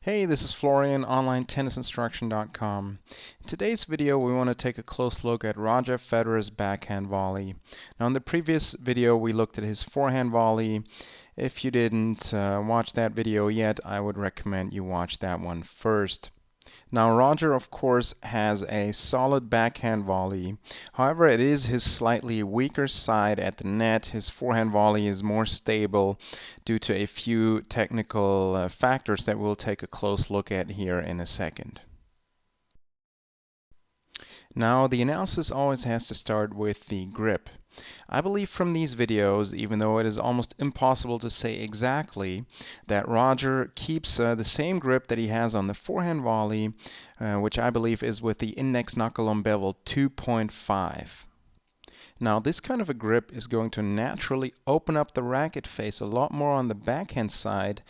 Hey, this is Florian, OnlineTennisInstruction.com. In today's video, we want to take a close look at Roger Federer's backhand volley. Now, in the previous video, we looked at his forehand volley. If you didn't watch that video yet, I would recommend you watch that one first. Now, Roger, of course, has a solid backhand volley. However, it is his slightly weaker side at the net. His forehand volley is more stable due to a few technical factors that we'll take a close look at here in a second. Now, the analysis always has to start with the grip. I believe from these videos, even though it is almost impossible to say exactly, that Roger keeps the same grip that he has on the forehand volley, which I believe is with the index knuckle on bevel 2.5. Now, this kind of a grip is going to naturally open up the racket face a lot more on the backhand side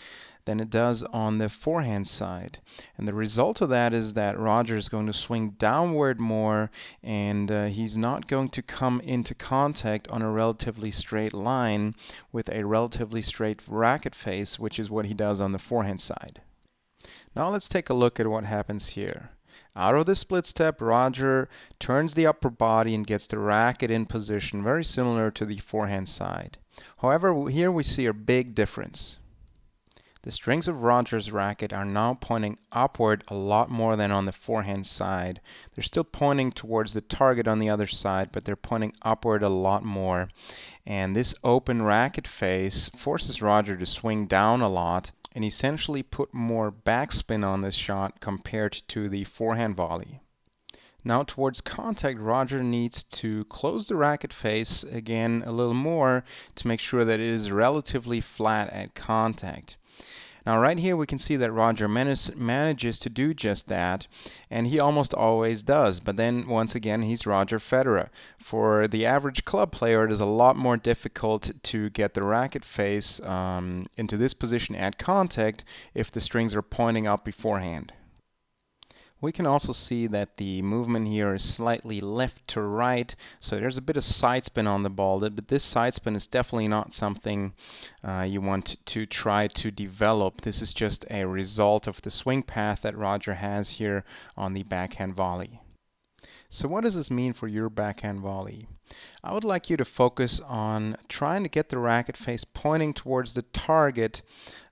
than it does on the forehand side. And the result of that is that Roger is going to swing downward more, and he's not going to come into contact on a relatively straight line with a relatively straight racket face, which is what he does on the forehand side. Now let's take a look at what happens here. Out of the split step, Roger turns the upper body and gets the racket in position, very similar to the forehand side. However, here we see a big difference. The strings of Roger's racket are now pointing upward a lot more than on the forehand side. They're still pointing towards the target on the other side, but they're pointing upward a lot more. And this open racket face forces Roger to swing down a lot and essentially put more backspin on this shot compared to the forehand volley. Now towards contact, Roger needs to close the racket face again a little more to make sure that it is relatively flat at contact. Now right here we can see that Roger manages to do just that, and he almost always does. But then once again, he's Roger Federer. For the average club player, it is a lot more difficult to get the racket face into this position at contact if the strings are pointing up beforehand. We can also see that the movement here is slightly left to right, so there's a bit of side spin on the ball, but this side spin is definitely not something you want to try to develop. This is just a result of the swing path that Roger has here on the backhand volley. So what does this mean for your backhand volley? I would like you to focus on trying to get the racket face pointing towards the target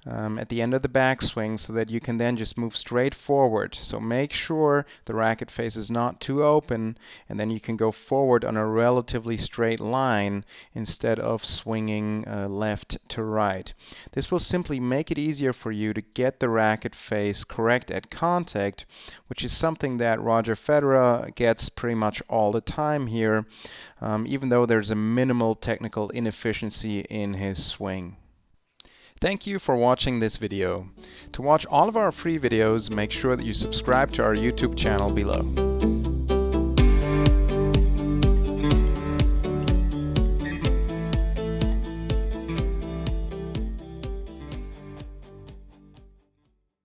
at the end of the backswing so that you can then just move straight forward. So make sure the racket face is not too open, and then you can go forward on a relatively straight line instead of swinging left to right. This will simply make it easier for you to get the racket face correct at contact, which is something that Roger Federer gets pretty much all the time here, even though there's a minimal technical inefficiency in his swing. Thank you for watching this video. To watch all of our free videos, make sure that you subscribe to our YouTube channel below.